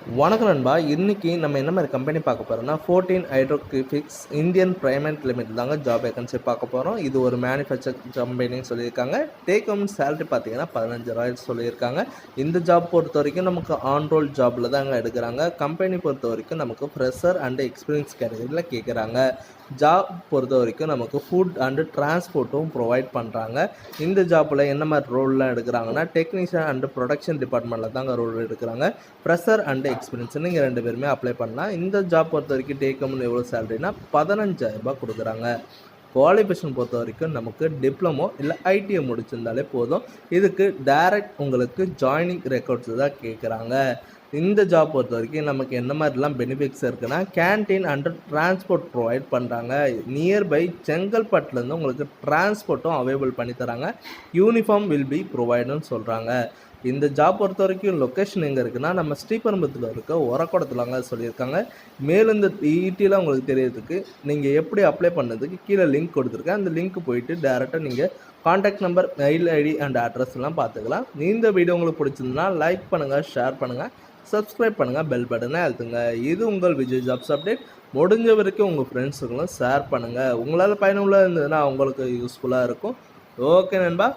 வணக்கம் நண்பா. இன்னைக்கு நம்ம என்ன மாதிரி கம்பெனி பார்க்க போகிறோம்னா 14 ஹைட்ரோகிராஃபிக்ஸ் இந்தியன் பிரைவேட் லிமிடெட் தாங்க ஜாப் வேகன்சி பார்க்க போகிறோம். இது ஒரு மேனுஃபேக்சர் கம்பெனின்னு சொல்லியிருக்காங்க. டேக் ஹோம் சேலரி பார்த்தீங்கன்னா 15,000 சொல்லியிருக்காங்க. இந்த ஜாப் பொறுத்த வரைக்கும் நமக்கு ஆன் ரோல் ஜாபில் தாங்க எடுக்கிறாங்க. கம்பெனி பொறுத்த வரைக்கும் நமக்கு ஃப்ரெஷர் அண்ட் எக்ஸ்பீரியன்ஸ் கேட்டகரியில் கேட்குறாங்க. ஜாப் பொறுத்த வரைக்கும் நமக்கு ஃபுட் அண்டு டிரான்ஸ்போர்ட்டும் ப்ரொவைட் பண்ணுறாங்க. இந்த ஜாப்பில் என்ன மாதிரி ரோல்லாம் எடுக்கிறாங்கன்னா டெக்னீஷியன் அண்டு ப்ரொடக்ஷன் டிபார்ட்மெண்ட்டில் தாங்க ரோல் எடுக்கிறாங்க. ஃப்ரெஷர் அண்டு எக்ஸ்பீரியன்ஸ் நீங்கள் 2 பேருமே அப்ளை பண்ணலாம். இந்த ஜாப் பொறுத்த வரைக்கும் டேக் ஹோம்னு எவ்வளோ சேலரினா 15,000 கொடுக்குறாங்க. குவாலிஃபிகேஷன் பொறுத்த வரைக்கும் நமக்கு டிப்ளமோ இல்லை ஐடிஐ முடிச்சிருந்தாலே போதும். இதுக்கு டைரக்ட் உங்களுக்கு ஜாயினிங் ரெக்கார்ட்ஸ் தான் கேட்குறாங்க. இந்த ஜாப் பொறுத்த வரைக்கும் நமக்கு என்ன மாதிரிலாம் பெனிஃபிட்ஸ் இருக்குன்னா கேன்டீன் அண்ட் டிரான்ஸ்போர்ட் ப்ரொவைட் பண்ணுறாங்க. நியர்பை செங்கல்பட்டுலேருந்து உங்களுக்கு டிரான்ஸ்போர்ட்டும் அவைலபிள் பண்ணி தராங்க. யூனிஃபார்ம் வில் பி ப்ரொவைடுன்னு சொல்கிறாங்க. இந்த ஜாப் பொறுத்த வரைக்கும் லொக்கேஷன் எங்கே இருக்குன்னா நம்ம ஸ்ரீபெரும்புத்தூரில் இருக்க உரக்குடத்துலாங்க சொல்லியிருக்காங்க. மேலும் இந்த டீட்டெயிலாக உங்களுக்கு தெரியறதுக்கு நீங்கள் எப்படி அப்ளை பண்ணதுக்கு கீழே லிங்க் கொடுத்துருக்கேன். அந்த லிங்க் போயிட்டு டேரெக்டாக நீங்கள் contact number, mail ID and address எல்லாம் பார்த்துக்கலாம். இந்த வீடியோ உங்களுக்கு பிடிச்சிருந்தா லைக் பண்ணுங்கள், ஷேர் பண்ணுங்கள், சப்ஸ்கிரைப் பண்ணுங்கள், பெல் பட்டனை அழுத்துங்க. இது உங்கள் விஜய் ஜாப்ஸ் அப்டேட். முடிஞ்ச வரைக்கும் உங்கள் ஃப்ரெண்ட்ஸுங்களும் ஷேர் பண்ணுங்கள். உங்களால் பயனுள்ள இருந்ததுன்னா அவங்களுக்கு யூஸ்ஃபுல்லாக இருக்கும். ஓகே நண்பா.